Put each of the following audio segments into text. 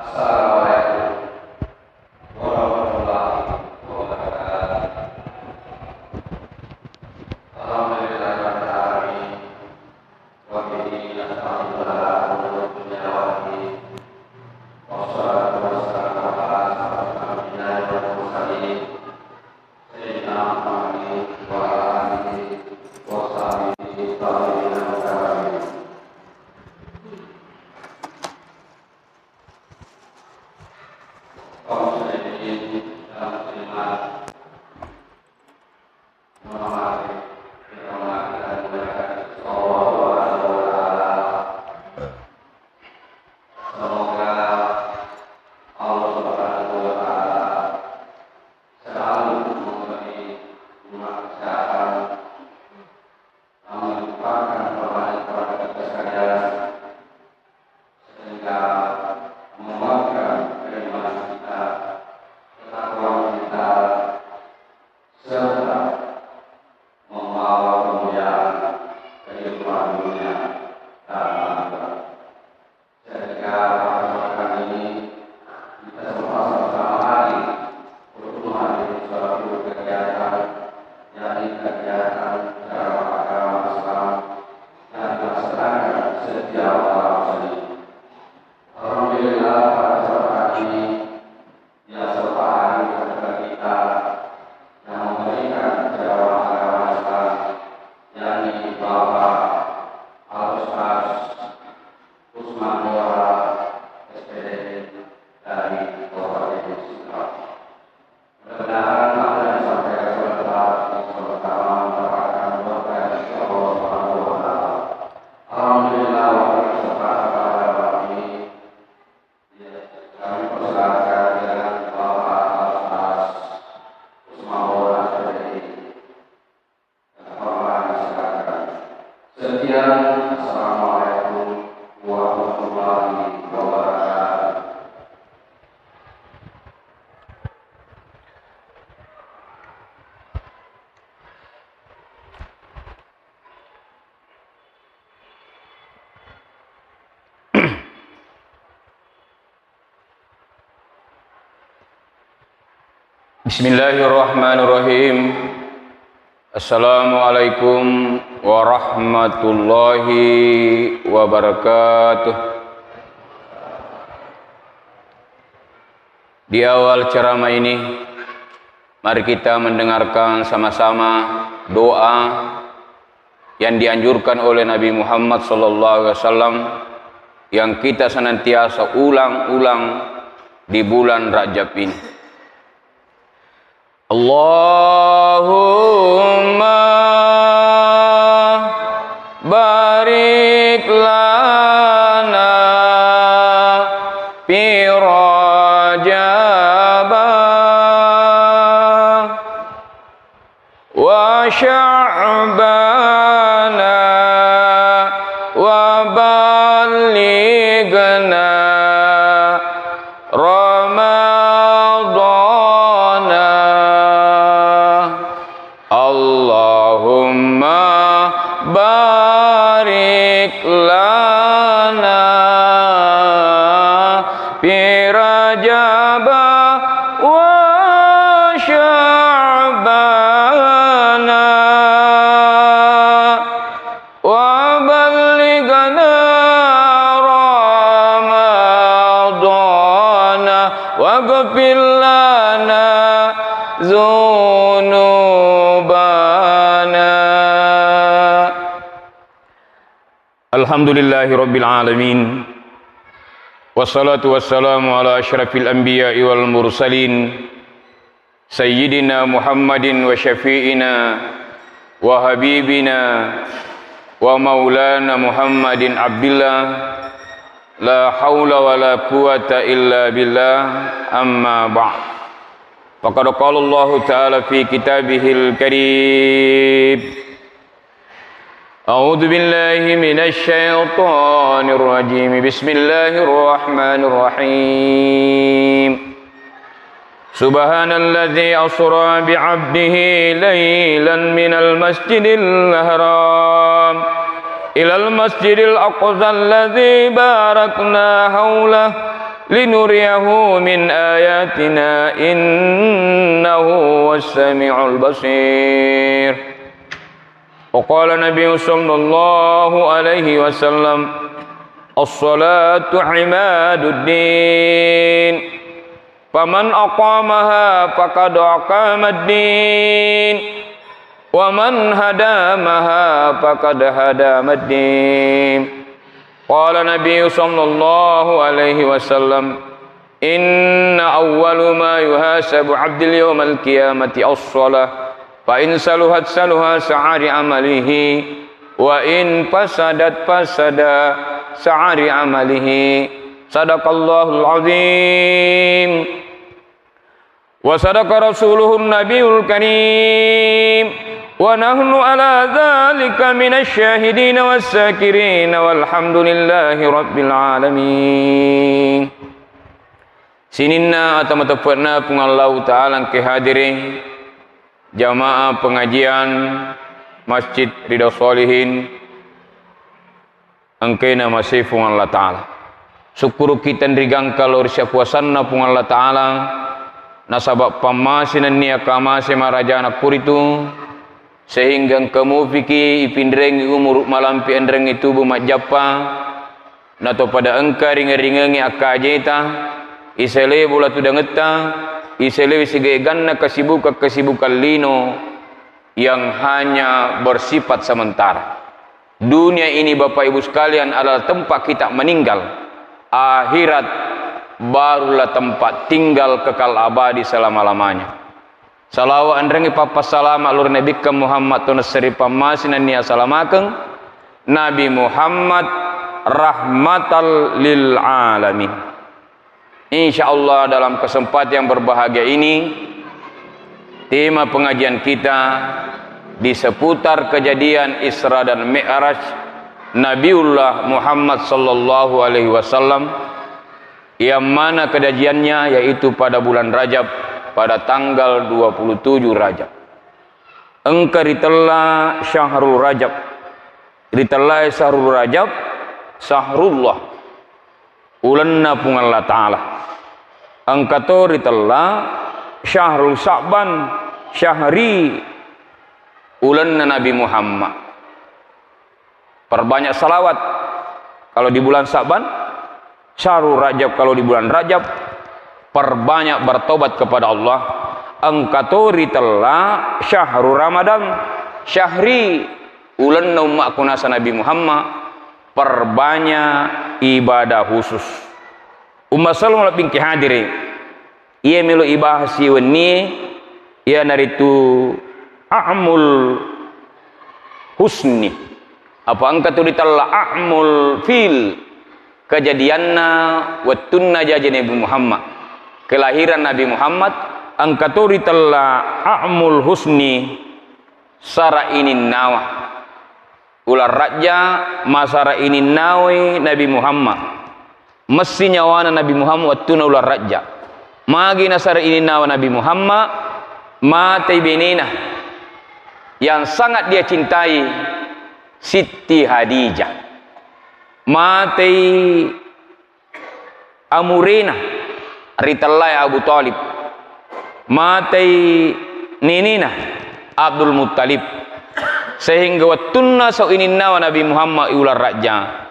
Assalamualaikum warahmatullahi wabarakatuh. Alhamdulillahirabbil alamin. Wa bihi nasta'inu ala umuri dunya wa din. Wassalatu wassalamu ala asyrofil anbiya'i wal mursalin. Sayyidina Muhammadin wa ala alihi wa sahbihi tabi'in wa tabi'in. Kaum muslimin dan muslimat, menghormati dan berkati Allah Subhanahu wa taala. Semoga Allah Subhanahu wa taala selalu memberi umat kesehatan, melimpahkan rahmat kepada kita sekalian, sehingga menguatkan keimanan kita, ketakwaan kita, serta membawa kemuliaan kehidupan dunia dan akhirat. Sehingga pada makan ini kita semua sama-sama hari untuk menghadiri suatu kegiatan, yakni kegiatan dakwah agama Islam yang dilaksanakan setiap malam Senin. Alhamdulillah pada sore hari ini dia serta kepada kita yang memberikan dakwah agama Islam, yakni Bapak Al-Ustaz Usman Bora SPD dari Kabupaten Sidrap. Mudah-mudahan apa yang disampaikan oleh Bapak pertama mendapatkan berkah dari Allah Subhanahu wa taala. Alhamdulillah berserta pada Bapak ini kami persilakan dengan Bapak Al-Ustaz Usman Bora SPD. Dengan hormat disilakan. Sekian, Assalamualaikum warahmatullahi wabarakatuh. Bismillahirrahmanirrahim. Assalamualaikum warahmatullahi wabarakatuh. Di awal ceramah ini, mari kita mendengarkan sama-sama doa yang dianjurkan oleh Nabi Muhammad SAW yang kita senantiasa ulang-ulang di bulan Rajab ini. Allahumma barik lana fi Rajab wa Sya'ban wa ballighna Allahumma barik lana fi Rajab wa Sya'ban wa ballighna Ramadan waghfir lana dzunubana. Alhamdulillahi rabbil alamin. Wassalatu wassalamu ala asyrafil anbiya'i wal mursalin sayyidina Muhammadin wa syafi'ina wa habibina wa maulana Muhammadin abdillah la hawla wa la quwata illa billah amma ba'd. Faqad qala Allah ta'ala fi kitabihil karim A'udzu billahi minasy syaithanir rajim. Bismillahirrahmanirrahim. Subhanalladzi asra bi'abdihi laylan minal masjidil haram ilal masjidil aqsa alladzi barakna haulahu linuriyahu min ayatina innahu was-sami'ul basir. Wa qala Nabi sallallahu alaihi wasallam, as-salatu imaduddin, faman aqamaha faqad aqamad-din, wa man hadamaha faqad hadamad-din. Qala Nabi sallallahu alaihi wasallam, inna awwalu ma yuhasabu 'abdul yawmal qiyamati as-shalah, fa in saluhat saluha sa'ari amalihi, wa in fasadat fasada sa'ari amalihi. Sadaqallahul azim wa sadaqa rasuluhun nabiyul karim, wa nahnu ala dzalika minasy syahidin was-sakirin walhamdulillahi rabbil alamin. Sininna atau matapatna pungallahu ta'ala ke hadirin jamaah pengajian Masjid Ridha Shalihin angkena masih pungallahu ta'ala. Syukur kita nrigang kalor syapuasanna pungallahu ta'ala nasabab pamasinan niya kamase marajana kuritu sehingga kamu fikir ipindreng umur malampi endreng itu bumajapa nato pada engka ringa-ringangi akajeta isele bola tudangeta isele sigeganna kesibukan lino yang hanya bersifat sementara. Dunia ini Bapak Ibu sekalian adalah tempat kita meninggal, akhirat barulah tempat tinggal kekal abadi selama-lamanya. Salawat andrengi papa salam alur Nabi Muhammad tunas seri pamasinan niya salamakeun Nabi Muhammad rahmatal lil alamin. Insyaallah dalam kesempatan yang berbahagia ini tema pengajian kita di seputar kejadian Isra dan Mi'raj Nabiullah Muhammad sallallahu alaihi wasallam, yang mana kejadiannya yaitu pada bulan Rajab pada tanggal 27 Rajab. Engka ditela syahrul Rajab, ditela syahrul Rajab syahrullah ulanna pungallah ta'ala. Engka to ditela syahrul Sa'ban syahri ulanna Nabi Muhammad. Perbanyak salawat kalau di bulan Sa'ban, syahrul Rajab kalau di bulan Rajab, perbanyak bertobat kepada Allah. Angkaturi telah syahrul Ramadan syahri ulan umma kunasa Nabi Muhammad, perbanyak ibadah khusus. Umma sallallahu alaihi wasallam hadiri ia melu ibadah siweni ia naritu a'mul husni apa angkaturi telah a'mul fil kejadianna wattunna jajan Nabi Muhammad, kelahiran Nabi Muhammad. Angkaturi telah a'mul husni sara inin nawa ular raja masara inin nawi Nabi Muhammad mesti nyawana Nabi Muhammad wattuna ular raja magi nasara inin nawa Nabi Muhammad mati benina yang sangat dia cintai Siti Hadijah, mati amurina ritalai Abu Talib, mati ninina Abdul Muttalib, sehingga wattunna so ininna wa Nabi Muhammad ular raja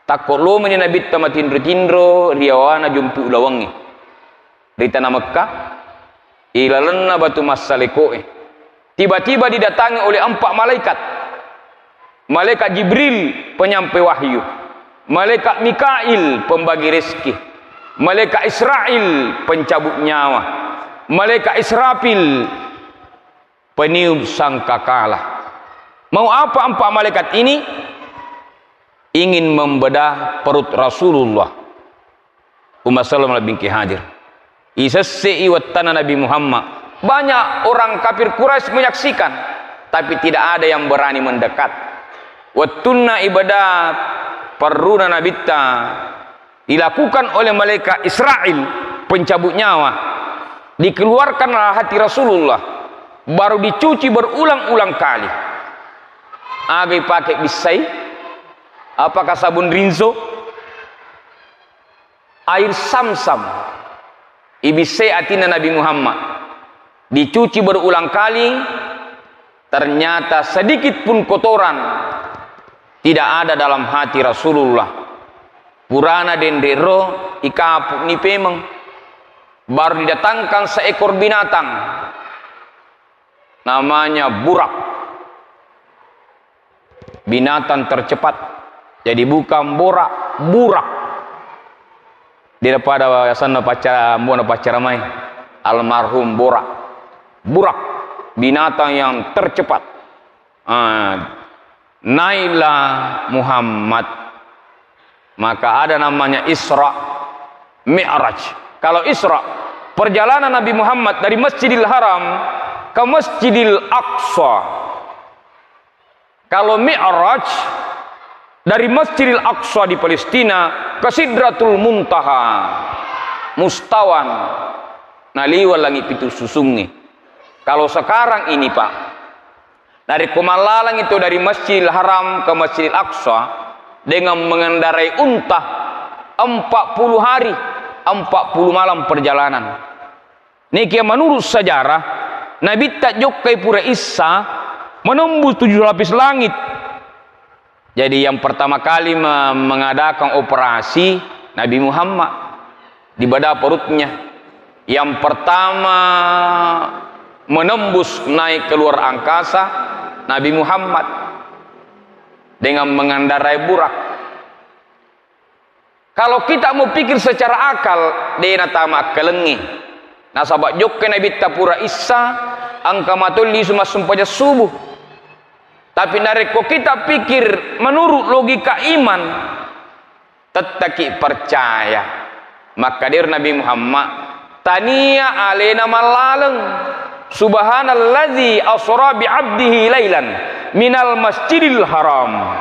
takut lo meni Nabi tamatindro riawana jumpu ulawangi di tanah Mekah ilalanna batu masalikoe tiba-tiba didatangi oleh 4 malaikat. Malaikat Jibril penyampai wahyu, malaikat Mikail pembagi rezeki, malaikat Israil pencabut nyawa, malaikat Israfil peniup sangkakala. Mau apa 4 malaikat ini? Ingin membedah perut Rasulullah. Umma sallam binti hadir. Isassi wattana Nabi Muhammad. Banyak orang kafir Quraisy menyaksikan, tapi tidak ada yang berani mendekat. Wattunna ibadah peruna nabita dilakukan oleh malaikat Israil pencabut nyawa, dikeluarkanlah hati Rasulullah, baru dicuci berulang-ulang kali. Agi pakai bisai, apakah sabun rinso? air Samsam ibise atina Nabi Muhammad dicuci berulang kali, ternyata sedikit pun kotoran tidak ada dalam hati Rasulullah. Purana dendero ikapuk ni pemeng, baru didatangkan seekor binatang namanya burak, binatang tercepat, jadi bukan borak, burak. Daripada sana pacar mbona pacar mai almarhum borak, burak, binatang yang tercepat. Naila Muhammad, maka ada namanya Isra Mi'raj. Kalau Isra, perjalanan Nabi Muhammad dari Masjidil Haram ke Masjidil Aqsa. Kalau Mi'raj, dari Masjidil Aqsa di Palestina ke Sidratul Muntaha, mustawan naliwal langit itu susungi. Kalau sekarang ini Pak, dari Kumalalang itu dari Masjidil Haram ke Masjidil Aqsa dengan mengendarai unta 40 hari 40 malam perjalanan. Niki menurut sejarah Nabi tak kai pura Isa menembus 7 lapis langit. Jadi yang pertama kali mengadakan operasi Nabi Muhammad di badan perutnya. Yang pertama menembus naik keluar angkasa Nabi Muhammad dengan mengendarai burak. Kalau kita mau pikir secara akal, dena tamak kelengi. Nah sahabat jokke Nabi tapura Isa angka matuli suma sumpah subuh. Tapi nareko kita pikir menurut logika iman, tetaki percaya. Maka dir Nabi Muhammad tania alena malaleng, subhanallazi asra bi 'abdihi lailan minal masjidil haram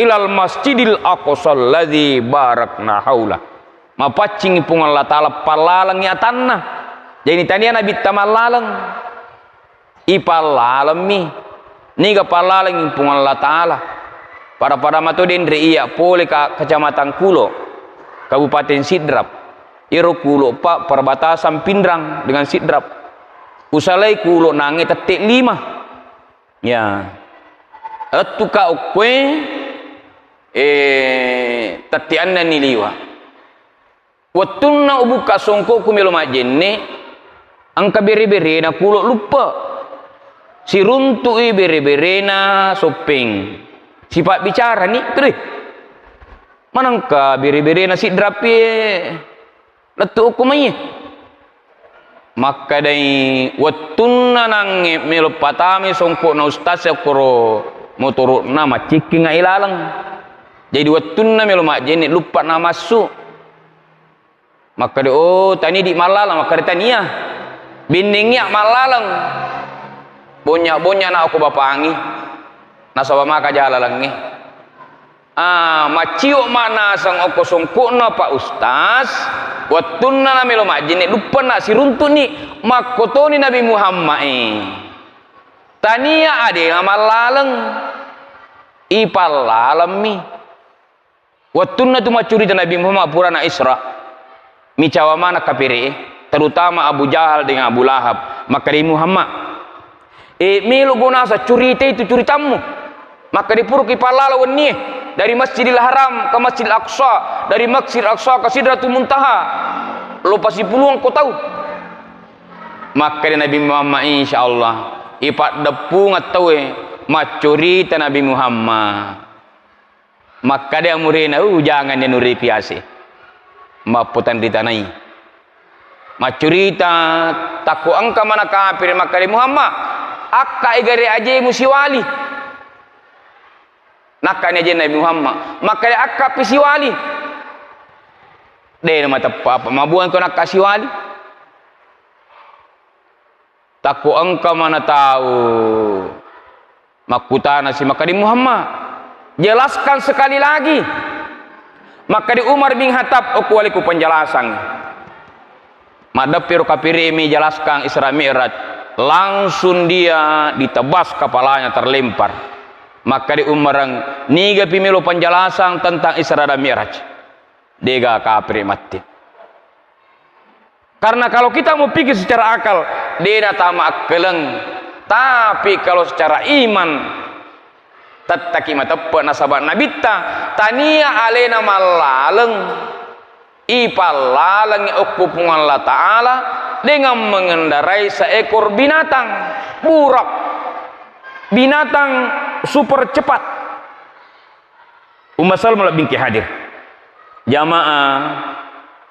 ilal masjidil aqsa allazi barakna haula. Mapacing pung Allah taala palalang ya tanah. Jadi tania Nabi tamalaleng ipalalemi niga palalang pung Allah taala. Para mato dendre iya pole ka kecamatan Kulo, Kabupaten Sidrap. Iro Kulo Pak perbatasan Pindrang dengan Sidrap. Usalai Kulo nange tetik 5. Ya. Etu ka ukwe tatian na niliwa. Watunna ubuka songko kumelo majenne angka bere-bere na Kulo lupa. Si runtu bere-bere na sopeng. Sifat bicara nih, tuh. Manangka bere-bere na Sidrap letu hukumnya. Maka dari watunna nange melo patame songko na ustaz koro motor nama ciki nga ilalang. Jadi watunna melo majene lupa nama su. Maka de tani di malalang maka de tania. Bindingnya malalang. Bonya na aku bapangi. Nasaba maka jalalangi. Maciok mana sang oko songkona Pak Ustaz watunna na melo majene lupa na si runtu ni makotoni Nabi Muhammad tania ade ngamalaleng ipalalemi watunna tu macuri Nabi Muhammad purana Isra micawa mana kapire terutama Abu Jahal dengan Abu Lahab. Maka di Muhammad melo gonasa curita itu curitamu maka dipuruk ipalalawan nih dari Masjidil Haram ke Masjidil Aqsa, dari Masjidil Aqsa ke Sidratul Muntaha. Lo pasti peluang kau tahu. Maka Nabi Muhammad insyaallah ipat depung atau macuri Nabi Muhammad. Maka dia murina jangan dia nuri piase. Maputan di tanai. Macurita takut angka mana kafir maka Nabi Muhammad akka igare aje musiwali. Nakanya aja Nabi Muhammad maka dia akap si wali dia nama tepat apa mabuan kau nak kasih wali takut engkau mana tahu makutana si maka di Muhammad jelaskan sekali lagi. Maka di Umar bin Khattab aku waliku penjelasan madapir kapirimi jelaskan Isra Mi'raj langsung dia ditebas kepalanya terlempar. Maka di umarang niga pimilu penjelasan tentang Isra dan Mi'raj. Dega kapri mati. Karena kalau kita mau pikir secara akal, dena tama keleng. Tapi kalau secara iman, tattaki matappa nasabat nabita, tania alena malaleng, ipalaleng okupung Allah Ta'ala dengan mengendarai seekor binatang burak, binatang super cepat. Umma Salma binti hadir jamaah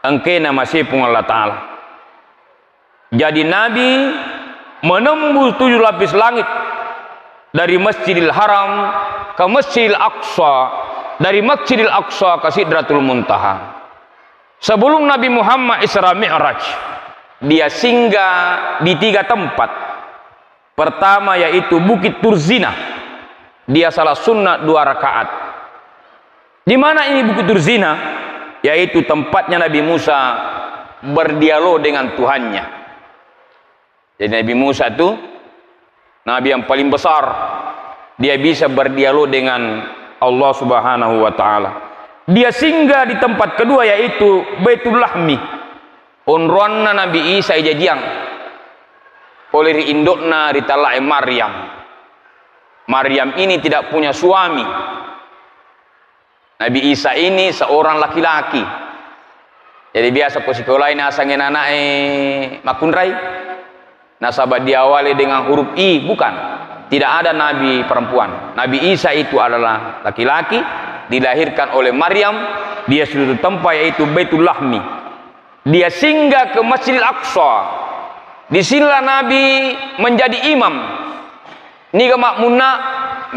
engkena masih pun Allah Ta'ala. Jadi Nabi menembus 7 lapis langit, dari Masjidil Haram ke Masjidil Aqsa, dari Masjidil Aqsa ke Sidratul Muntaha. Sebelum Nabi Muhammad Isra Mi'raj, dia singgah di 3 tempat. Pertama yaitu Bukit Turzina, dia salat sunnah 2 rakaat. Di mana ini Bukit Turzina? Yaitu tempatnya Nabi Musa berdialog dengan Tuhannya. Jadi Nabi Musa itu Nabi yang paling besar, dia bisa berdialog dengan Allah Subhanahu wa Ta'ala. Dia singgah di tempat kedua yaitu Baitul Lahmi, onruanna Nabi Isa ijadiang oleh indukna ritalai Maryam. Maryam ini tidak punya suami. Nabi Isa ini seorang laki-laki. Jadi biasa ko sekolah ini asangin anak makunrai. Nasabah diawali dengan huruf I, bukan. Tidak ada nabi perempuan. Nabi Isa itu adalah laki-laki, dilahirkan oleh Maryam. Dia sudah tempat yaitu Baitul Lahmi. Dia singgah ke Masjidil Aqsa. Di sinilah Nabi menjadi imam. Niga makmuna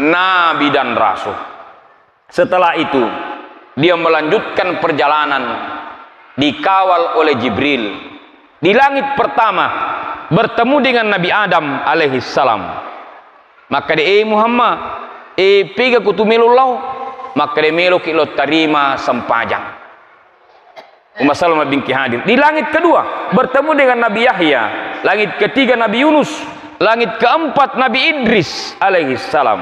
Nabi dan Rasul. Setelah itu dia melanjutkan perjalanan, dikawal oleh Jibril. Di langit pertama bertemu dengan Nabi Adam alaihi salam. Maka dia Muhammad pega kutumilulau, maka dia melo kilo tarima sempajang. Umma Salma binti hadir. Di langit kedua bertemu dengan Nabi Yahya, langit ketiga Nabi Yunus, langit keempat Nabi Idris alaihi salam,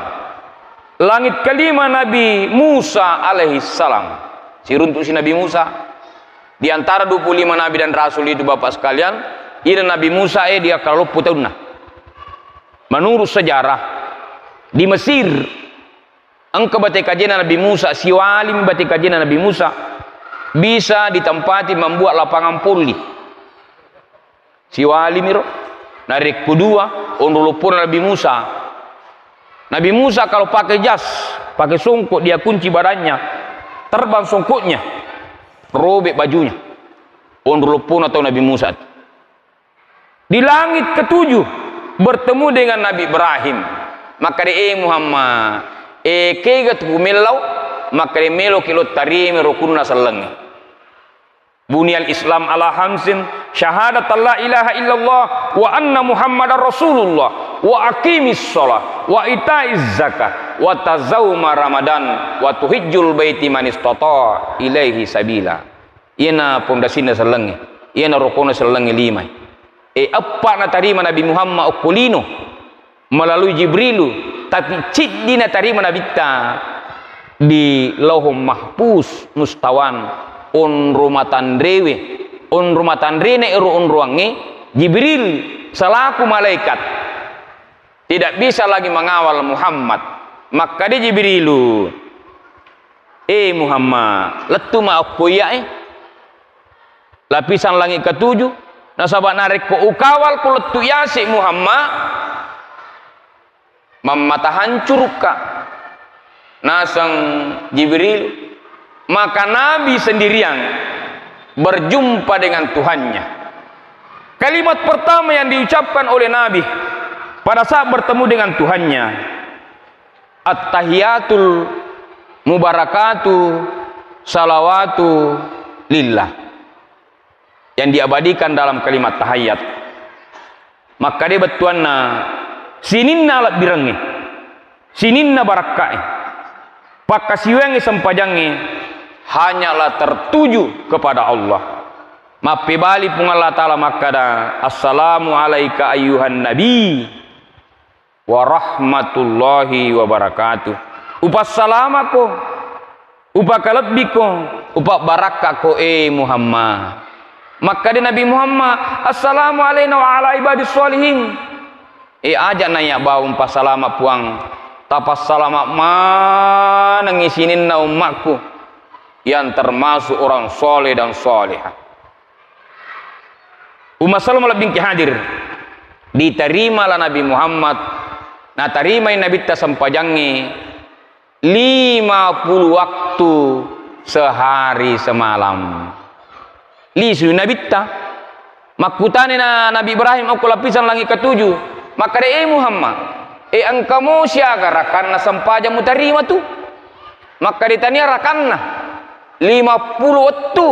langit kelima Nabi Musa alaihi salam. Siruntuk si Nabi Musa. Di antara 25 Nabi dan Rasul itu Bapak sekalian, ini Nabi Musa dia kalau putuna. Menurut sejarah di Mesir, engkau batik kajian Nabi Musa, siwalim batik kajian Nabi Musa bisa ditempati membuat lapangan poli. Siwalim itu narik kedua onrulupur Nabi Musa. Nabi Musa kalau pakai jas, pakai songkok, dia kunci badannya, terbang songkoknya, robek bajunya. Onrulupur atau Nabi Musa. Di langit ketujuh bertemu dengan Nabi Ibrahim. Maka dia Muhammad kega tukumilau, maka dia melo kilo tarimi rukunna sallangi. Bunyal Islam ala hamsin, syahadat la ilaha illallah wa anna Muhammadar Rasulullah wa aqimis shalah wa itaiz zakah wa tazawma ramadan wa tuhijjul baiti man istata ilaihi sabila. Ina pondasina sallangi, ina rukuna sallangi 5. Apa na tarima Nabi Muhammad ukulino melalui Jibrilu, tapi ciddina tarima Nabi ta di lauhum mahpus mustawan on rumatan rewe, on rumatan rene eru on ruangi Jibril selaku malaikat tidak bisa lagi mengawal Muhammad. Maka dia Jibrilu Muhammad letu ma akuya lapisan langit ketujuh. Nasabah narik ko ukawal ko letu yasi Muhammad mamata hancur ka nasang Jibril. Maka Nabi sendirian berjumpa dengan Tuhannya. Kalimat pertama yang diucapkan oleh Nabi pada saat bertemu dengan Tuhannya, at-tahiyatul mubarakatu salawatu lillah, yang diabadikan dalam kalimat tahiyat. Maka dia betuanna sininna alat birangi, sininna barakai, pakasiwengi sempajangi hanyalah tertuju kepada Allah. Mapi bali pun Allah Ta'ala makada assalamu alaika ayyuhan nabi wa rahmatullahi wa barakatuh. Upas salamako, upa kalabiko, upa barakako Muhammad. Maka dia Nabi Muhammad, assalamualaikum wa ala ibadis sholihin. Aja nanya baum pasalama puang. Tapas salama mana ngisinin na umatku yang termasuk orang soleh dan solehah. Umma Salamah binti hadir. Diterimalah Nabi Muhammad. Nah terima Nabi ta sampajangi 50 waktu sehari semalam. Lisu Nabi ta makutane na Nabi Ibrahim aku lapisan langit ketujuh. Maka dia Muhammad, engkau siaga rakanna sampaja mutarima tu. Maka ditanya rakanna 50 waktu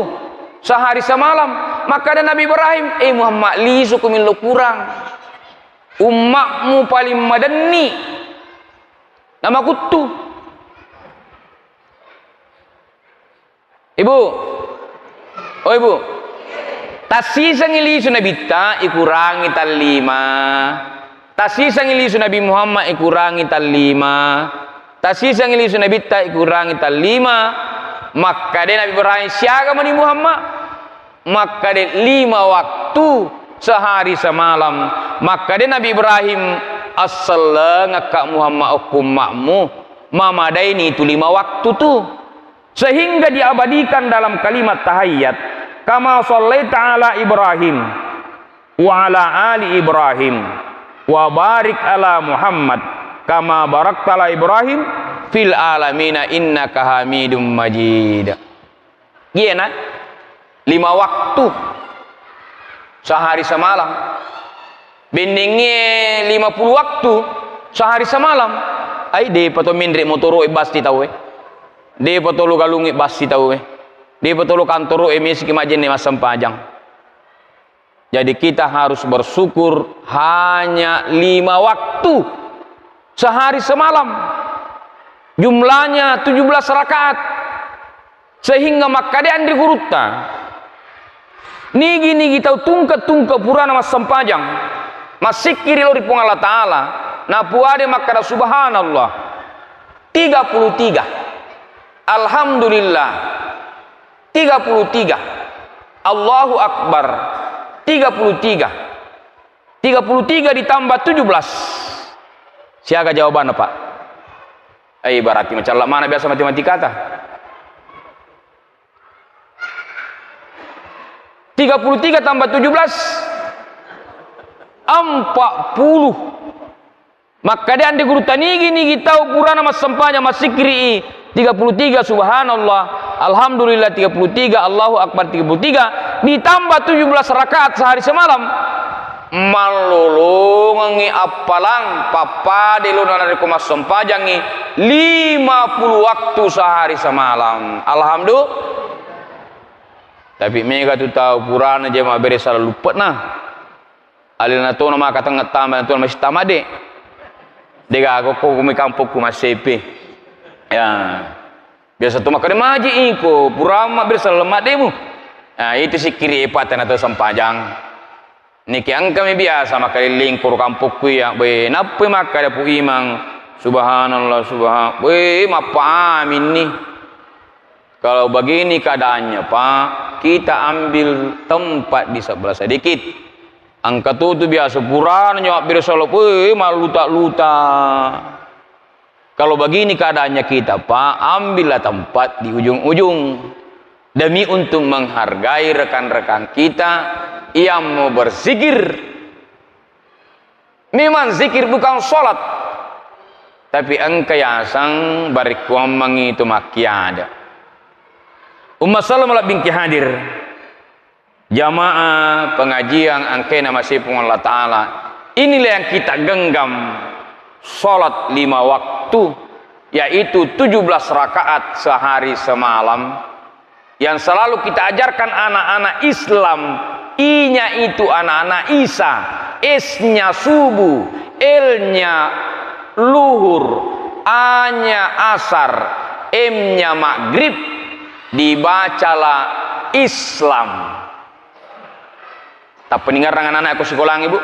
sehari semalam. Maka ada Nabi Ibrahim, Muhammad lisu kumin lo kurang. Umatmu paling madani nama kutu. Ibu, oh ibu, tasisa ngilisu Nabi ta ikurangi tal 5. Tasisa ngilisu Nabi Muhammad ikurangi tal 5. Tasisa ngilisu Nabi ta ikurangi tal 5. Maka dia Nabi Ibrahim siaga mani Muhammad. Maka dia 5 waktu sehari semalam. Maka dia Nabi Ibrahim asal ngakak Muhammad hukum makmu mamadai ini itu 5 waktu tu sehingga diabadikan dalam kalimat tahiyyat kama shallaita ala Ibrahim wa ala ali Ibrahim wa barik ala Muhammad kama barakta ala Ibrahim fil alamina innaka hamidum majid. Gimana? 5 waktu sehari semalam. Bendingnya 50 waktu sehari semalam. Ai de pato mindri motoro basti tahu de pato lu galungi basti tahu de pato lu kantoro emisi kimajene masam pajang. Jadi kita harus bersyukur hanya 5 waktu sehari semalam. Jumlahnya 17 rakaat. Sehingga maka dia andri guruta. Nigi tahu tungka purana mas sampajang. Masikiri lori pung Allah Ta'ala. Na puade makara subhanallah. 33. Alhamdulillah. 33. Allahu Akbar. 33. 33 ditambah 17. Siaga jawabannya Pak? Berarti macam mana biasa matematika ta? 33 tambah 17 40. Maka dia andi guru tanigi tahu purana mas sampanya mas sikri 33 subhanallah alhamdulillah 33 Allahu Akbar 33 ditambah 17 rakaat sehari semalam malulungi apalang papa di luna dari kumas sampajangi 50 waktu sehari semalam. Alhamdulillah. Tapi mereka tu tahu purana je mak beri salah lupa nah. Alina tu nama kata ngetam tu masih tamade. Dega aku kumi kampung ku masih pe. Ya. Biasa tu makan maji iko purama beri salah lemak demu. Nah itu si kiri epatan atau sampajang. Niki angkami biasa makan lingkur kampung ku ya. Be napa makan ada pu imang. Subhanallah subhan. Be mapa amin ni. Kalau begini keadaannya Pak, kita ambil tempat di sebelah sedikit. Angka tu biasa puran nyok bersolop, malu tak luta. Kalau begini keadaannya kita Pak, ambillah tempat di ujung-ujung demi untuk menghargai rekan-rekan kita yang mau berzikir. Memang zikir bukan sholat, tapi engkau yasang barikwam mengitu makiada. Umma Salamah binti hadir jamaah pengajian angkena masih pun Allah Ta'ala. Inilah yang kita genggam sholat 5 waktu yaitu 17 rakaat sehari semalam yang selalu kita ajarkan anak-anak Islam. I-nya itu anak-anak Isa, S-nya subuh, L-nya luhur, A-nya asar, M-nya maghrib. Dibacalah Islam. Tak pendengar anak-anak aku sekolah ibu,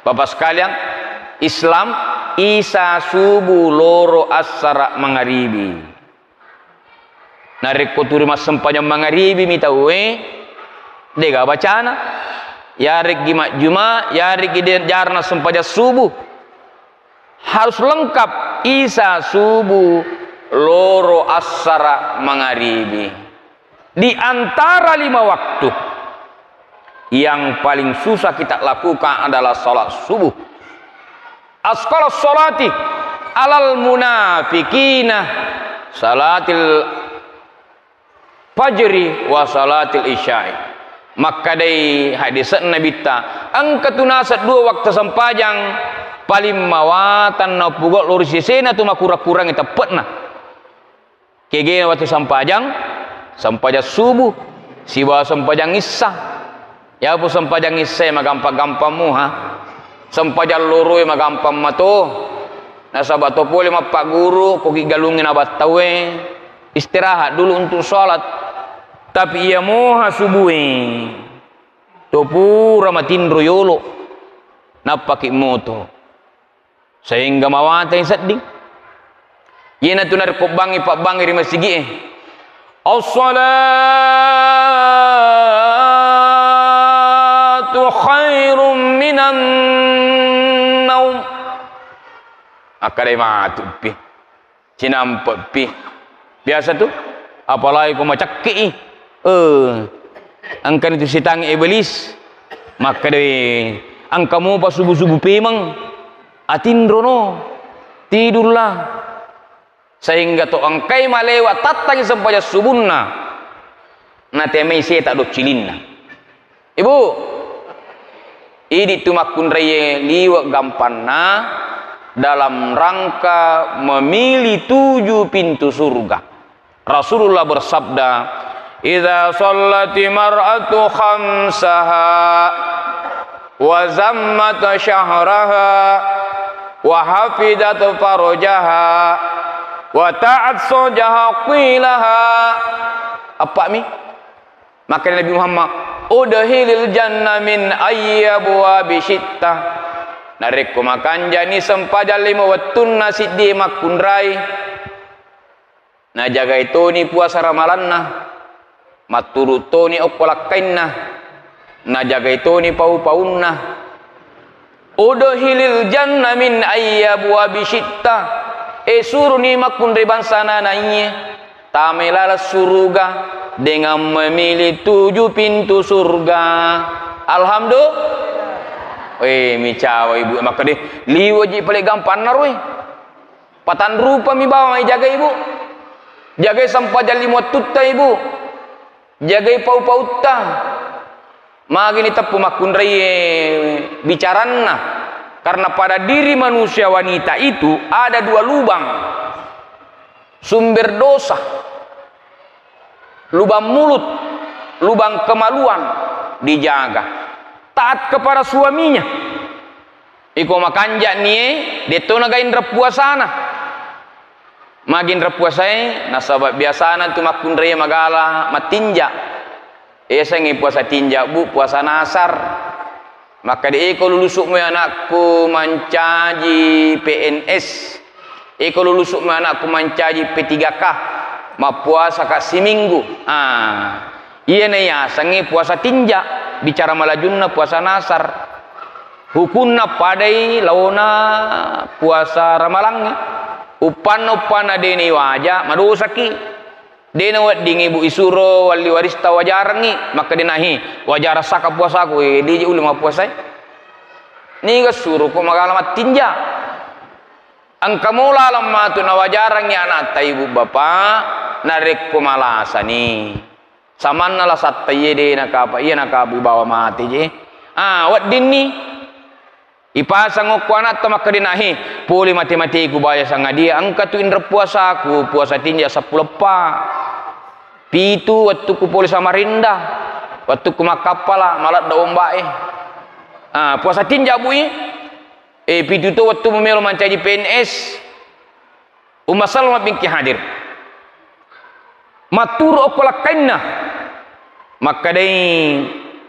bapak sekalian, Islam Isa subuh loro asara mangaribi. Narik koturi mas sempanya mangaribi mitawe Dega bacana yarik gimat juma yarik jarna sempaja subuh harus lengkap isa subuh loro asara mangaribi di antara 5 waktu yang paling susah kita lakukan adalah salat subuh. Asqalas salati alal munafikina salatil fajri wa salatil isya'i. Maka dari hadis Nabi ta angkat tunasat 2 waktu sempajang paling mawatan na pugok lurus sisena tu makura-kurang kita petna kege waktu sempajang subuh siwa sempajang isya ya pu sempajang isya magampang-gampang muha sempajang loro magampang mato na sabato pole pak guru koki galungin abat tawe istirahat dulu untuk sholat. Tapi ia moha subuhi topu ramatin royolo napaki moto sehingga mawata yang sedih yena tunar ko bangi pak bangi di masjid as-salatu khairum minan naum akadai matu pi cinampak pi biasa tu apalagi ko macakki angkan itu sitang iblis maka deh angkamu pas subuh-subuh pemang atindrono tidurlah sehingga to angkai malewat tatang sampai subuhna na temai saya tak do cilinna ibu ini tumakun raya liwak gampanna dalam rangka memilih 7 pintu surga. Rasulullah bersabda idza shallati mar'atu khamsaha wa zammat syahraha wa hafidat farjaha wa ta'at sojaha qilaha apa mi maka Nabi Muhammad udhilil jannah min ayyabwa bisyitta narikku makan jani sempajal 5 wattun nasi di makunrai na jaga itu ni puasa ramalanna maturuto ni okolakainna na jaga itu ni pau-paunna udhilil jannah min ayyabwa bisyitta suruh ni makun ribansana nainya tamelala surga dengan memilih 7 pintu surga. Alhamdulillah. Micawa ibu maka deh liwaji paling gampang naroi patan rupa mi bawa mai jaga ibu jaga sampai jali motutta ibu jaga pau-pauta magini tepu makun reye bicaranna karena pada diri manusia wanita itu ada 2 lubang sumber dosa lubang mulut lubang kemaluan dijaga taat kepada suaminya iko makanja nie detona gain repuasana magin repuasai nasabab biasana tu makun reye magala matinja sengi puasa tinja bu puasa nasar maka di iko lulusuk mo anakku mancaji PNS iko lulusuk mo anakku mancaji P3K ma puasa kak seminggu iya na ya sengi puasa tinja bicara malajunna puasa nasar hukunna padai launa puasa ramalangi upan deni wajah madusaki dena wat dingi bu isuro wali warista wajarangi maka dinahi wajara saka puasaku di uli ma puasa ni ga suruh ko magalamat tinja angkamula lamma tu na wajarangi anak ibu bapak narik ko malasani samanna la satta yede nakapa iya nakabu bawa mati je wat dinni ipasang ko anak ta maka dinahi puli mati-mati ku baya sanga dia angka tu indra puasaku puasa tinja 10 pitu waktu ku poli Samarinda waktu ku makapala malat da ombae puasa tinja bui pitu tu waktu memelo mancaji PNS Umma Salma binti hadir matur okolakainna maka dai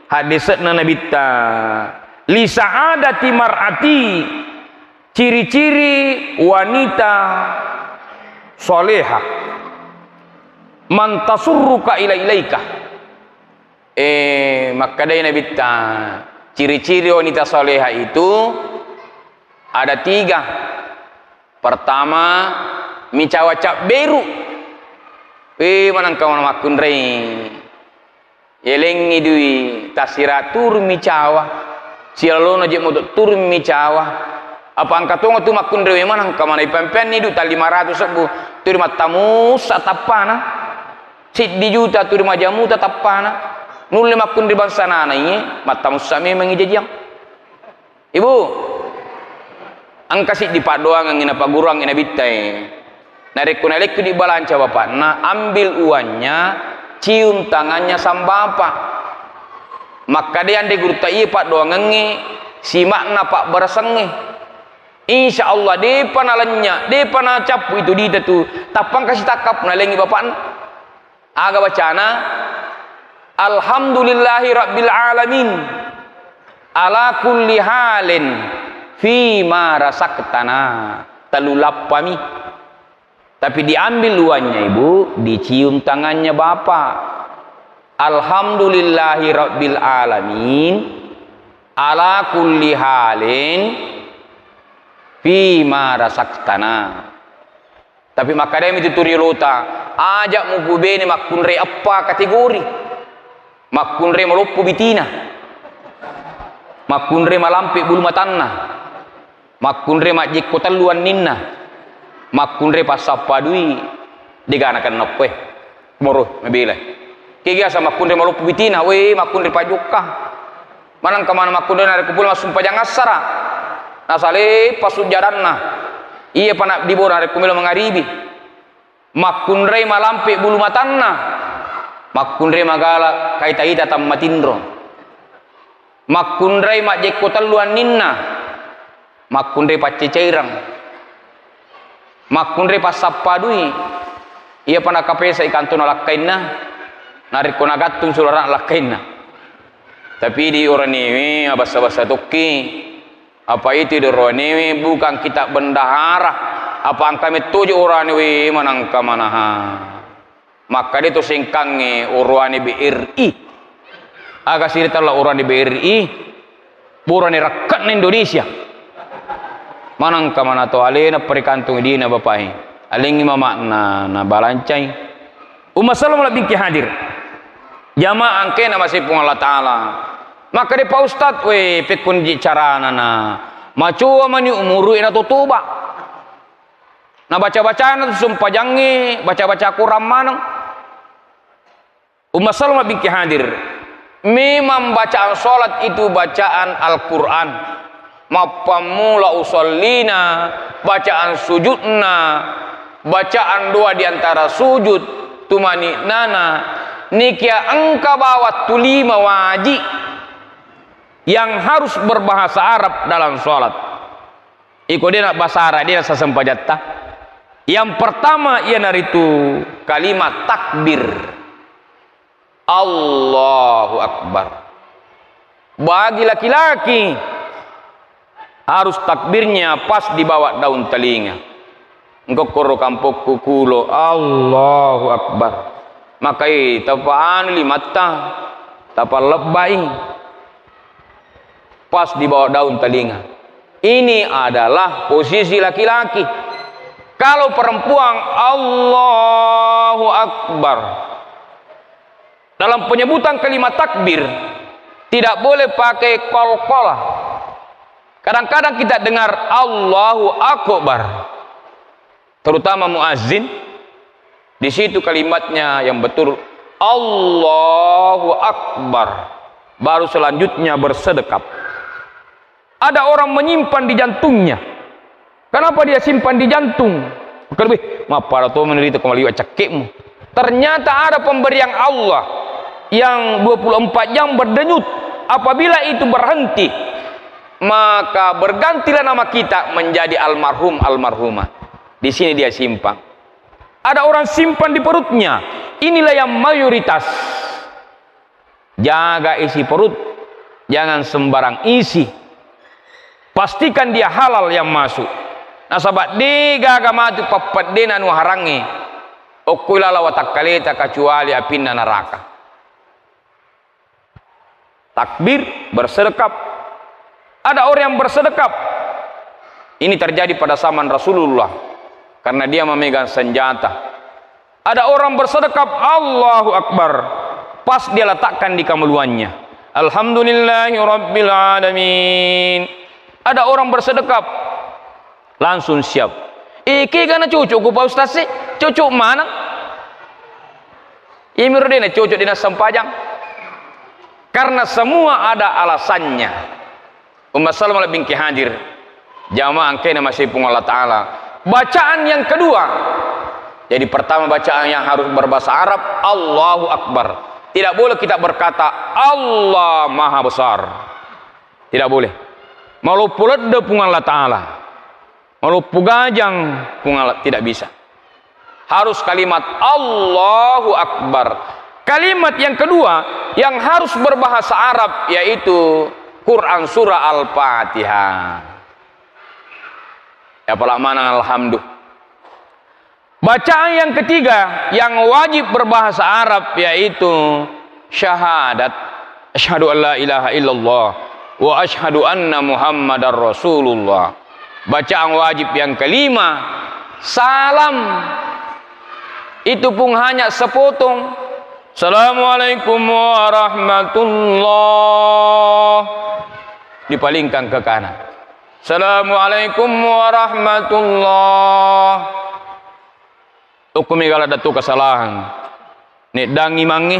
hadisatna Nabi ta li sa'adati mar'ati ciri-ciri wanita soleha man tasurruka ilaika Maka dai Nabi ta ciri-ciri wanita soleha itu ada 3. Pertama, micawa cap beru. Manang kawan makun rei. Yelengi dui tasiratur micawa. Sialono je modok tur micawa. Apa angkatongo tu makun rei manang kamana ipempen ni du tal 500 sebu. Tur matamu satapana. Sid di juta tur majamu tatapana. Nulle makun di bangsa nana ini matamu sami mengijajiang. Ibu, angkasi di padoang ngina pagurang ina bitai. Narek kunalek di balanca bapak. Nah, ambil uannya, cium tangannya sama bapak. Maka dia ande guru tak iya pak doang ngengi, si makna pak bersengi. Insya Allah dia panalanya, dia panah capu itu dia tu. Tapang kasih takap nalengi bapak. Aga bacana. Alhamdulillahi Rabbil Alamin ala kulli halin fima rasaktana talulappami. Tapi diambil luannya ibu, dicium tangannya bapak. Alhamdulillahi Rabbil Alamin ala kulli halin fima rasaktana. Tapi maka dia itu turiluta ajak mukubene makunre apa kategori. Makunre maloppo bitina, makunre malampi bulu matanna, makunre majik kotaluan ninna, makunre pasapadui diganakan noppe moro mebile. Kiga sama makunre maloppo bitina, we makunre pajukka, manang kamana makunre nare kupul masum pajang asara, nasale pasujaranna, iya panak dibor nare kumilo mengaribi, makunre malampi bulu matanna. Makunre magala kaita-ita tammatindro. Makunre majek kotaluan ninna. Makunre pacecairang. Makunre pasappadui. Ia pana kapesa ikan tuna lakkainna. Narik konagatun sularak lakkainna. Tapi di orang ini basa-basa toki. Apa itu di orang ini bukan kita bendahara. Apa angka metuju orang ini manangka manaha. Maka dia tu singkangi urwani BRI. Agak cerita lah urwani BRI. Burani rakyat Indonesia. Manang kamana to alena perikantung dina bapai. Alingi mama na balancai. Salam lah bingki hadir. Jamaah angke nama si Allah Taala. Maka dia Pak Ustad we pekun carana na. Macua mani umuru ina tutuba. Nah baca-bacaan sumpah jangi baca-baca Quran manang. Salam bingki hadir. Memang bacaan solat itu bacaan Al-Quran. Mapamula usallina, bacaan sujudna, bacaan doa diantara sujud, tumani nana, nikia engka bawa tulima wajib yang harus berbahasa Arab dalam solat. Iko dia nak bahasa Arab dia sasempajatta. Yang pertama ia naritu kalimat takbir. Allahu Akbar. Bagi laki-laki harus takbirnya pas di bawah daun telinga. Engkau koro kampuk kukulo Allahu Akbar. Maka tapaan limata tapa lebay pas di bawah daun telinga. Ini adalah posisi laki-laki. Kalau perempuan Allahu Akbar. Dalam penyebutan kalimat takbir tidak boleh pakai kol-kolah. Kadang-kadang kita dengar Allahu Akbar, terutama muazzin. Di situ kalimatnya yang betul Allahu Akbar. Baru selanjutnya bersedekap. Ada orang menyimpan di jantungnya. Kenapa dia simpan di jantung? Lebih, maaf para tuh menderita kembali cekikmu. Ternyata ada pemberian Allah yang 24 jam berdenyut. Apabila itu berhenti, maka bergantilah nama kita menjadi almarhum almarhumah. Di sini dia simpan. Ada orang simpan di perutnya. Inilah yang mayoritas. Jaga isi perut, jangan sembarang isi. Pastikan dia halal yang masuk. Nah sahabat digaga matu papat dena nu harangi. Okulala watakaleta kecuali apinna neraka. takbir, bersedekap. Ada orang yang bersedekap. Ini terjadi pada zaman Rasulullah karena dia memegang senjata. Ada orang bersedekap, Allahu Akbar, pas dia letakkan di kemaluannya, Alhamdulillahi Rabbil Alamin. Ada orang bersedekap, langsung siap. Iki karena cucuk ku Pak Ustaz sih, cucuk mana? Imir dina cucuk dina sempajang. Karena semua ada alasannya. Umma Salamah bin Hadir, jamaah kena masih pun Allah Ta'ala. Bacaan yang kedua, jadi pertama bacaan yang harus berbahasa Arab, Allahu Akbar. Tidak boleh kita berkata Allah Maha Besar, tidak boleh. Malu pulada pun Allah Ta'ala, malu pugajang pun Allah, tidak bisa. Harus kalimat Allahu Akbar. Kalimat yang kedua yang harus berbahasa Arab yaitu Quran surah Al-Fatihah. Ya pala mana alhamdulillah. Bacaan yang ketiga yang wajib berbahasa Arab yaitu syahadat, asyhadu an la ilaha illallah wa asyhadu anna Muhammadar Rasulullah. Bacaan wajib yang kelima, salam. Itu pun hanya sepotong. Assalamualaikum warahmatullah, dipalingkan ke kanan. Assalamualaikum warahmatullah. Ukumi kalau ada tu kesalahan, ni dangi mangi.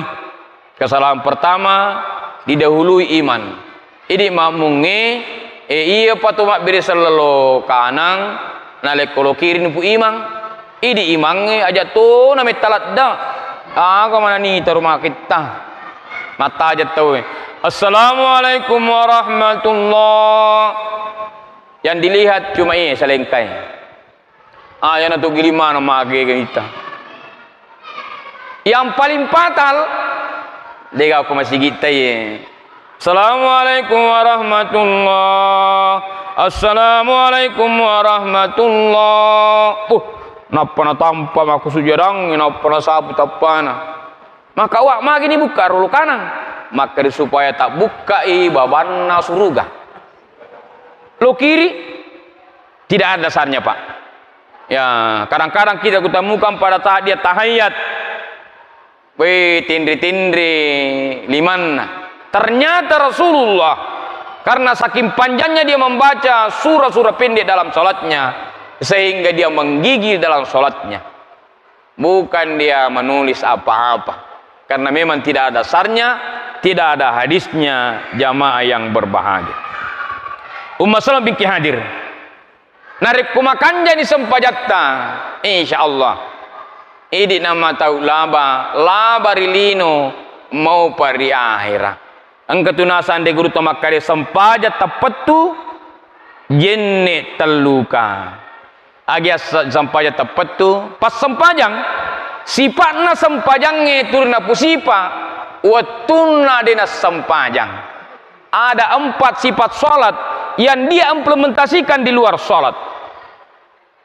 Kesalahan pertama didahului iman. Ini mamungi, iya patu mak beri selalu kanang, nalek kalau kiri nipu imang. Ini imangi aja tu nami talat dah. Kau mana ni rumah kita? Mata aja tahu. Assalamualaikum warahmatullah. Yang dilihat cuma ini selengkai. Yang tu gilima nama kita. Yang paling fatal, dia kau masih kita ye. Assalamualaikum warahmatullah. Assalamualaikum warahmatullah. Napa na tampa maku sujarang, napa na sabu tapana. Maka awak magi ni buka rulu kanan, maka supaya tak buka babanna surga. Lo kiri tidak ada dasarnya pak. Ya kadang-kadang kita ketemukan pada dia tahayat, tindri limanna. Ternyata Rasulullah karena saking panjangnya dia membaca surah-surah pendek dalam salatnya, sehingga dia menggigil dalam sholatnya. Bukan dia menulis apa-apa, karena memang tidak ada dasarnya, tidak ada hadisnya. Jamaah yang berbahagia, Umma Salamah bin Hadir, narik kumakan jadi sempajakta, insyaallah. Ini nama tahu laba rilino mau pari akhirat. Engkau tunasan de guru tomakare sempajat tapetu jenne teluka. Agia sampajang tepat tu pas sempajang sifatna sempajangnya turna pusipa watuna dina sempajang. Ada 4 sifat salat yang dia implementasikan di luar salat.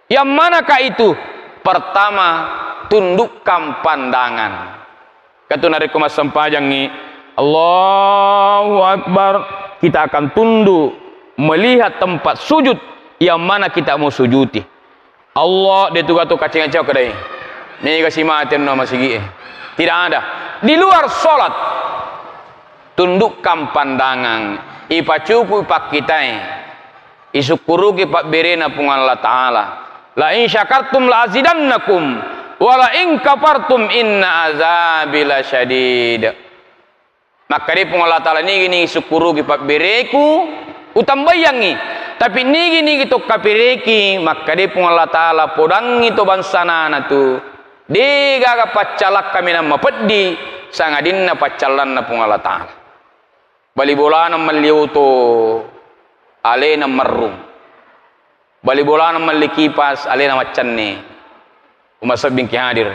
Yang manakah itu? Pertama, tundukkan pandangan. Kata dari kumas sempajang ni Allahu Akbar, kita akan tunduk melihat tempat sujud yang mana kita mau sujudi. Allah dia tu kata kacang-kacang kedai. Ni kasih mati nama sigi. Tidak ada. Di luar solat tundukkan pandangan. Ipacuku ipak kita. Isukuru ipak berena pun Allah Ta'ala. La in syakartum la azidannakum. Wa la in kafartum inna azabi lasyadid. Maka dia pun Allah Ta'ala ni isukuru ipak bereku. Utambayangi. Tapi nigi tu kapireki, maka dia pun Allah Ta'ala podang itu bansana na tu. Dia ga pacalak kami nama peddi, sangadin na pacalan na pun Allah Ta'ala. Bali bola na maliuto, ale na marung. Bali bola na malikipas, ale na macan ni. Umma Salamah bin Hadir.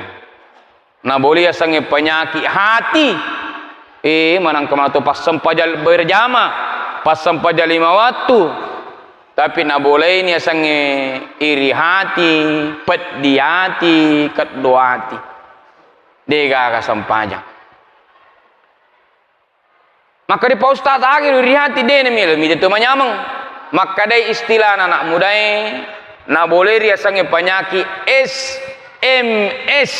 Na boleh asange penyakit hati. Manang kemana tu pas sempajal berjama, pas sempajal 5 waktu. Tapi nak boleh ni asange iri hati, pedih hati, kedua hati. Dia ka sempajang. Maka di Pak Ustaz akhir rihati dene mil mi itu manyamang. Maka dai istilah anak muda na boleh dia sange penyakit SMS.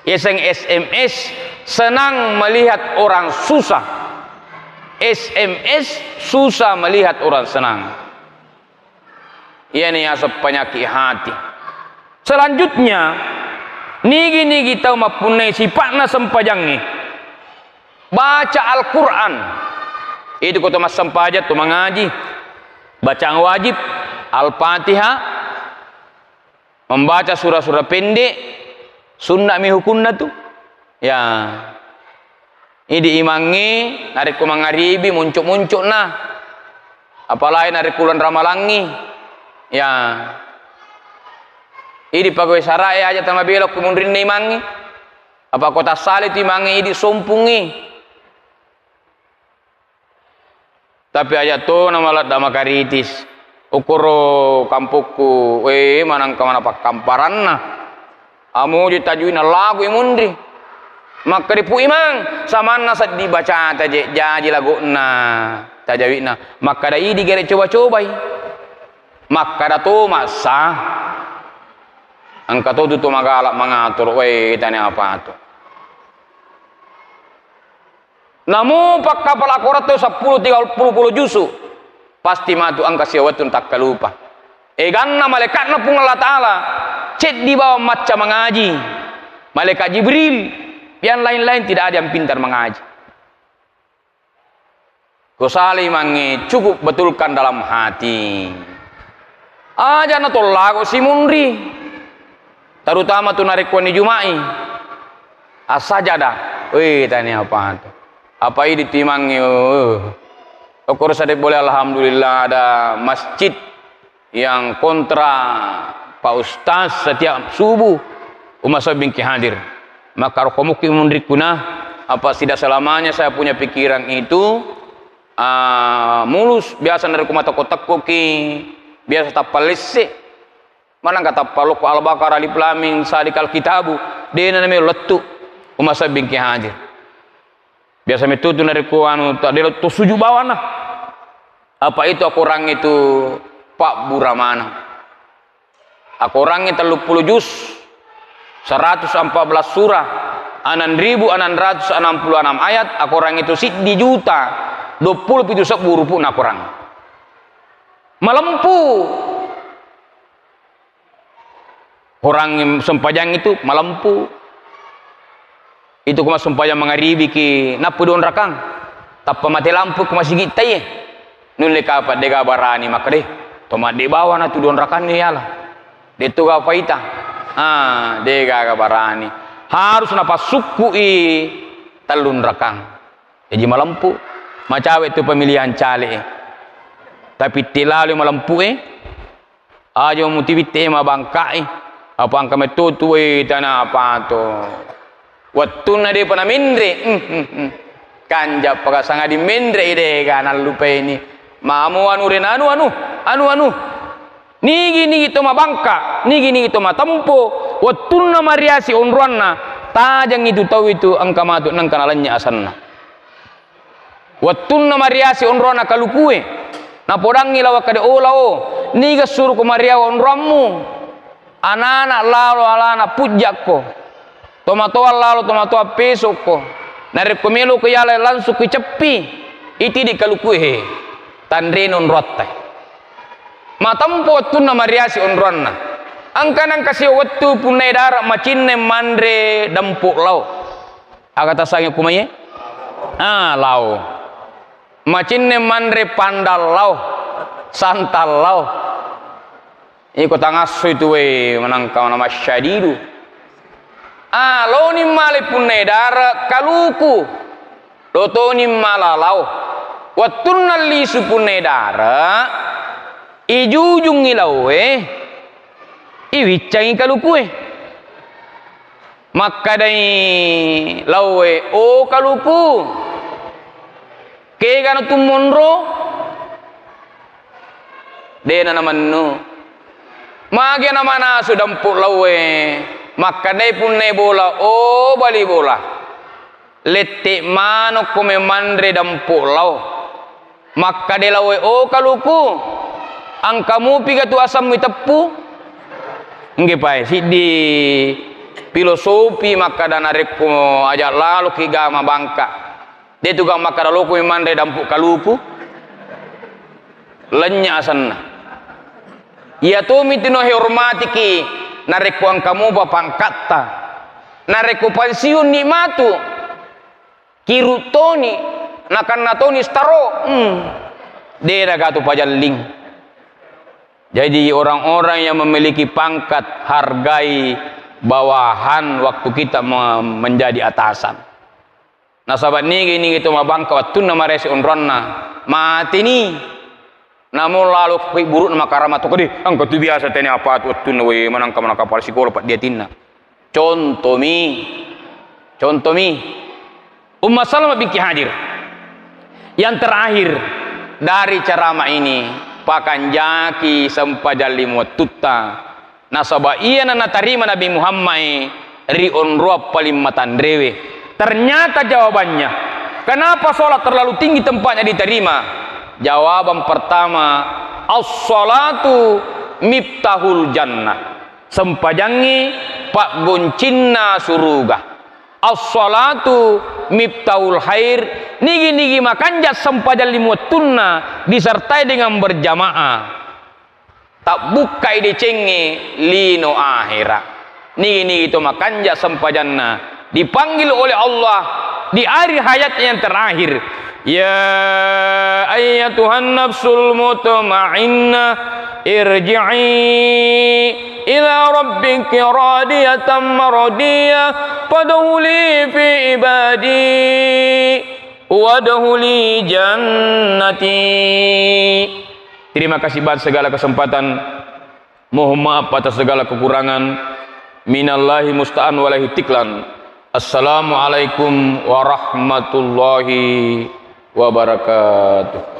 Ya sang SMS senang melihat orang susah. SMS susah melihat orang senang. Ini asap penyakit hati. Selanjutnya nigi tahu mapunai sifatna sempajangi. Baca Al-Quran. Itu kota mas sempajat tu mengaji. Bacaan wajib Al-Fatihah. Membaca surah-surah pendek. Sunnah mi hukunna tu. Ya. Ini diimangi hari ku mangaribi muncul nah. Apalagi hari kulan ramalangi. Ya. Ini pegawai saraya aja tama belok kemundurin imangi. Apa kota salit imangi ini sumpungi. Tapi aja tu nama lat dama karitis. Ukuro kampukku, manang kamana pak kamparanna. Amu ditajuin lagu imundri. Maka dipu imang samana sat dibaca taje jaji lagu na tajawina. Maka dai digere coba-cobai. Maka da tu masa. Angka tu magalak mengatur, tanya apa tu. Namun pak kapal akorat tu 10-30 jusu. Pasti matu angka siawatun tak kalupa. Ganna malaikatna pun Allah Ta'ala. Cek di bawah macam mengaji. Malaikat Jibril. Yang lain-lain tidak ada yang pintar mengaji. Kusali mangi cukup betulkan dalam hati. Aja na tolak si munri. Terutama tu narik wani Jumai. Asajadah. Tanya apa tu? Apa ini timangnya? Ukur sadek boleh alhamdulillah ada masjid yang kontra Pak Ustaz setiap subuh umat saya bingki hadir. Maka rokomuki mundrikuna apa tidak selamanya saya punya pikiran itu mulus biasa dari kumata kotak-koki biasa tapalisi mana kata paluk al-baqarah alif lam mim sadikal kitabu dena namanya letu umat saya bingki hadir. Biasa metode dari kuanu tak ada tu suju bawah nah. Apa itu aku orang itu Pak Buramana. Aku orang itu 30 juz 114 surah 6.666 ayat. Aku orang itu di juta 20 itu sepuluh pun aku orang melempu. Orang yang sempajang itu melempu. Itu kuma sumpaya mangaribi ki napu don rakang tappa mati lampu kuma sigita ye nulle ka apa dega barani makre to ma de bawa na tu don rakang ni yala de tu ga paita dega ga barani harus napa suku talun rakang jadi malampu macawe tu pemilihan cale tapi tilalu malampu ajo mutiwite ma bangkai apa angka metutu tanah apa to wattuna de pana mindre kanja paga sanga di mindre ide ganal lupa ini mamu anu renanu anu nigi to mabangka nigi to matampo wattuna mariasi onruanna tajang itu tahu itu angka matu nang kanalannya asanna wattuna mariasi onruanna kalukue na podangi lawa kade olao niga suruh ko maria onruammu anak lalu alana pujakko tomatoa lalu tomatoa pesok ko narik komelo ko yala langsung ko cepi iti di kalukuhe tandrenon rotta matampo tunna mariasi onronna angkanang kasih wattu punai darak macinne mandre dampuk lau agata sange kumaye lau macinne mandre pandal lau santal lau iko tangasu itu menangkau nama syadidu lo ni male punai dara kaluku loto ni malalau wattun lisu punai dara ijujung ilau iwicang kaluku maka dai lawe kaluku ke kana tumonro dena namannu mage namana sudah empuk lawe maka dai punne bola bali bola letik mano kome mandre dan pulau maka delawe o kaluku angkamu piga tu asam tepu nggih pae si di filosofi maka dana rekko aja lalu ki gama bangka de tu gama maka lalu kome mandre dan kaluku lenya asanna ya tu mitino hormati ki narekko angkamu bapangkatta narekko pensiun nikmatu kirutoni nakan natoni staro dia gatu pajalling. Jadi orang-orang yang memiliki pangkat hargai bawahan waktu kita menjadi atasan. Nah sahabat ni gitu mabangka waktu nama resi onronna mati ni namun lalu buruk nama karamat tu kadi angkat tu biasa tanya apa tu waktu nawe manangka pal psikolog pak dia tinna contoh mi Umma Salamah binti hadir yang terakhir dari ceramah ini pakan jaki sempajali muatutta nasabah iya nana tarima Nabi Muhammad riun ruap paling matandrewe. Ternyata jawabannya kenapa sholat terlalu tinggi tempatnya diterima. Jawaban pertama as-salatu miftahul jannah sempajangi pak goncinna suruga. As-salatu miftahul khair nigi makanja sempajal limutunna disertai dengan berjamaah tak bukai dicenge lino akhirat nigi itu makanja sempajanna dipanggil oleh Allah di hari hayatnya yang terakhir ya ayyatuhan nafsul mutmainnah irji'i ila rabbiki radiyatan maradiyah fadkhuli fi ibadi wadkhuli jannati. Terima kasih atas segala kesempatan, mohon maaf atas segala kekurangan. Minallahi musta'an walahi tiklan. Assalamualaikum warahmatullahi wabarakatuh.